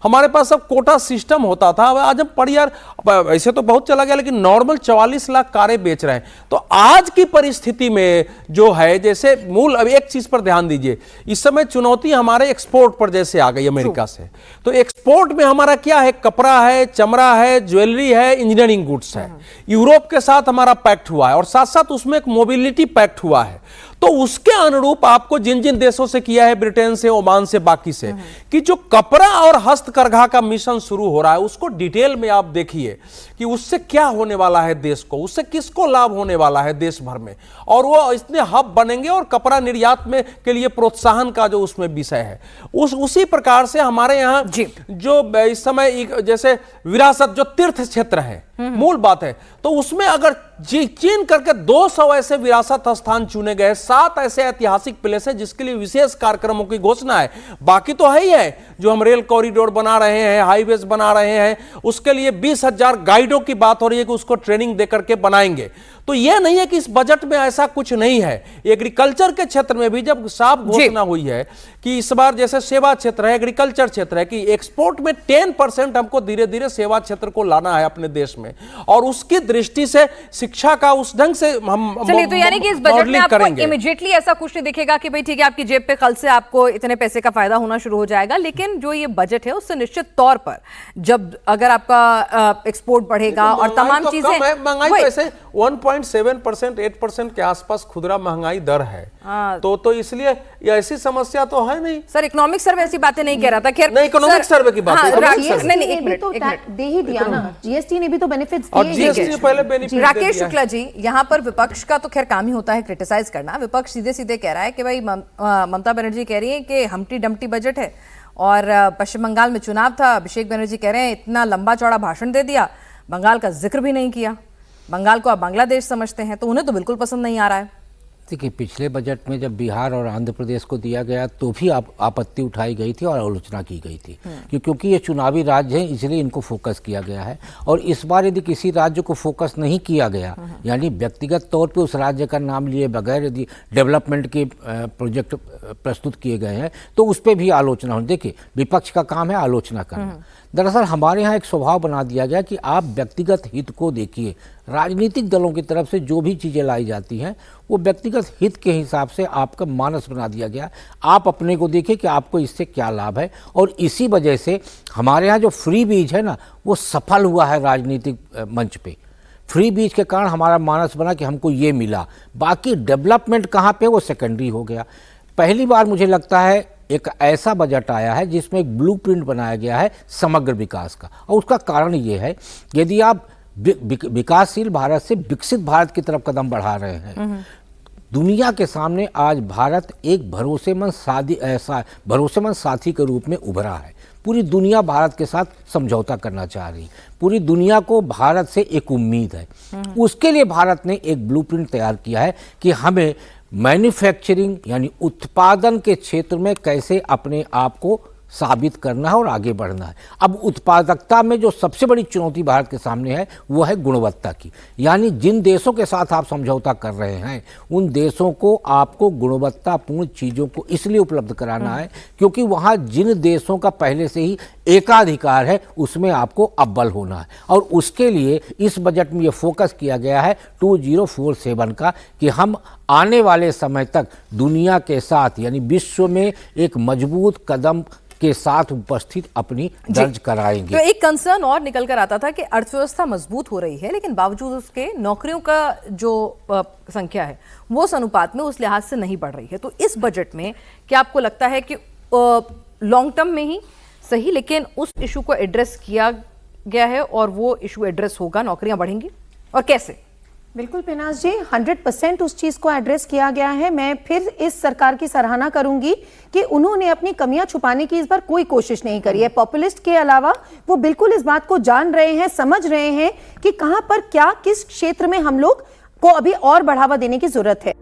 हमारे पास अब quota system होता था, आज हम पर यार ऐसे तो बहुत चला गया, लेकिन नॉर्मल 44 लाख कारें बेच रहे हैं। तो आज की परिस्थिति में जो है, जैसे मूल अब एक चीज पर ध्यान दीजिए, इस समय चुनौती हमारे एक्सपोर्ट पर जैसे आ गई अमेरिका से। तो एक्सपोर्ट में हमारा क्या है, कपड़ा है, चमड़ा है, ज्वेलरी है, इंजीनियरिंग गुड्स है। यूरोप के साथ हमारा पैक्ट हुआ है और साथ साथ उसमें एक मोबिलिटी पैक्ट हुआ है। तो उसके अनुरूप आपको जिन जिन देशों से किया है, ब्रिटेन से, ओमान से, बाकी से, कि जो कपड़ा और हस्तकरघा का मिशन शुरू हो रहा है, उसको डिटेल में आप देखिए कि उससे क्या होने वाला है देश को, उससे किसको लाभ होने वाला है देश भर में, और वो इतने हब बनेंगे और कपड़ा निर्यात में के लिए प्रोत्साहन का जो उसमें विषय है, उसी प्रकार से हमारे यहाँ जो इस समय जैसे विरासत जो तीर्थ क्षेत्र है, मूल बात है, तो उसमें अगर चीन करके 200 ऐसे विरासत स्थान चुने गए, 7 ऐसे ऐतिहासिक प्लेस हैं जिसके लिए विशेष कार्यक्रमों की घोषणा है। बाकी तो है ही है, जो हम रेल कॉरिडोर बना रहे हैं, हाईवेज बना रहे हैं, उसके लिए 20,000 गाइडों की बात हो रही है कि उसको ट्रेनिंग देकर के बनाएंगे। तो यह नहीं है कि इस बजट में ऐसा कुछ नहीं है। एग्रीकल्चर के क्षेत्र में भी जब साफ घोषणा हुई है कि इस बार जैसे सेवा क्षेत्र है, एग्रीकल्चर क्षेत्र है, कि एक्सपोर्ट में 10% हमको धीरे धीरे सेवा क्षेत्र को लाना है अपने देश में, और उसकी दृष्टि से शिक्षा का उस ढंग से हम चलिए, तो यानी कि इस बजट में आपको इमीडिएटली ऐसा कुछ नहीं दिखेगा कि भाई ठीक है आपकी जेब पे कल से आपको इतने पैसे का फायदा होना शुरू हो जाएगा, लेकिन जो ये बजट है उससे निश्चित तौर पर जब अगर आपका एक्सपोर्ट बढ़ेगा और तमाम चीजें, महंगाई तो ऐसे 1.7%, 8% के आसपास खुदरा महंगाई दर है, तो इसलिए ऐसी समस्या तो है नहीं। सर इकोनॉमिक सर्वे ऐसी बातें नहीं कह रहा था। खैर नहीं, इकोनॉमिक सर्वे की बात नहीं, एक मिनट दे ही दिया ना, जीएसटी ने भी तो बेनिफिट्स दिए, जीएसटी ने पहले बेनिफिट। राकेश शुक्ला जी, यहाँ पर विपक्ष का तो खैर काम ही होता है क्रिटिसाइज करना। विपक्ष सीधे सीधे कह रहा है कि भाई ममता बनर्जी कह रही है कि हम्टी डम्टी बजट है, और पश्चिम बंगाल में चुनाव था, अभिषेक बनर्जी कह रहे हैं इतना लंबा चौड़ा भाषण दे दिया, बंगाल का जिक्र भी नहीं किया, बंगाल को आप बांग्लादेश समझते हैं, तो उन्हें तो बिल्कुल पसंद नहीं आ रहा है। देखिए, पिछले बजट में जब बिहार और आंध्र प्रदेश को दिया गया तो भी आपत्ति उठाई गई थी और आलोचना की गई थी, क्योंकि ये चुनावी राज्य हैं, इसलिए इनको फोकस किया गया है। और इस बार यदि किसी राज्य को फोकस नहीं किया गया, यानी व्यक्तिगत तौर पे उस राज्य का नाम लिए बगैर यदि डेवलपमेंट के प्रोजेक्ट प्रस्तुत किए गए हैं, तो उस पर भी आलोचना हो। देखिए, विपक्ष का काम है आलोचना करना। दरअसल हमारे यहाँ एक स्वभाव बना दिया गया कि आप व्यक्तिगत हित को देखिए। राजनीतिक दलों की तरफ से जो भी चीज़ें लाई जाती हैं वो व्यक्तिगत हित के हिसाब से आपका मानस बना दिया गया। आप अपने को देखिए कि आपको इससे क्या लाभ है, और इसी वजह से हमारे यहाँ जो फ्री बीज है ना, वो सफल हुआ है राजनीतिक मंच पे। फ्री बीज के कारण हमारा मानस बना कि हमको ये मिला, बाकी डेवलपमेंट कहाँ पे वो सेकेंडरी हो गया। पहली बार मुझे लगता है एक ऐसा बजट आया है जिसमें एक ब्लूप्रिंट बनाया गया है समग्र विकास का, और उसका कारण ये है, यदि आप विकासशील भारत से विकसित भारत की तरफ कदम बढ़ा रहे हैं, दुनिया के सामने आज भारत एक भरोसेमंद साथी के रूप में उभरा है। पूरी दुनिया भारत के साथ समझौता करना चाह रही, पूरी दुनिया को भारत से एक उम्मीद है। उसके लिए भारत ने एक ब्लूप्रिंट तैयार किया है कि हमें मैन्युफैक्चरिंग यानी उत्पादन के क्षेत्र में कैसे अपने आप को साबित करना है और आगे बढ़ना है। अब उत्पादकता में जो सबसे बड़ी चुनौती भारत के सामने है वो है गुणवत्ता की, यानी जिन देशों के साथ आप समझौता कर रहे हैं उन देशों को आपको गुणवत्तापूर्ण चीज़ों को इसलिए उपलब्ध कराना है क्योंकि वहाँ जिन देशों का पहले से ही एकाधिकार है उसमें आपको अव्वल होना है। और उसके लिए इस बजट में ये फोकस किया गया है 2047 का, कि हम आने वाले समय तक दुनिया के साथ यानी विश्व में एक मजबूत कदम के साथ उपस्थित अपनी दर्ज कराएंगे। तो एक कंसर्न और निकल कर आता था कि अर्थव्यवस्था मजबूत हो रही है, लेकिन बावजूद उसके नौकरियों का जो संख्या है वो उस अनुपात में उस लिहाज से नहीं बढ़ रही है। तो इस बजट में क्या आपको लगता है कि लॉन्ग टर्म में ही सही, लेकिन उस इशू को एड्रेस किया गया है और वो इशू एड्रेस होगा, नौकरियां बढ़ेंगी, और कैसे? बिल्कुल पिनाज जी, 100% उस चीज को एड्रेस किया गया है। मैं फिर इस सरकार की सराहना करूंगी कि उन्होंने अपनी कमियां छुपाने की इस बार कोई कोशिश नहीं करी है। पॉपुलिस्ट के अलावा वो बिल्कुल इस बात को जान रहे हैं, समझ रहे हैं कि कहां पर क्या, किस क्षेत्र में हम लोग को अभी और बढ़ावा देने की जरूरत है।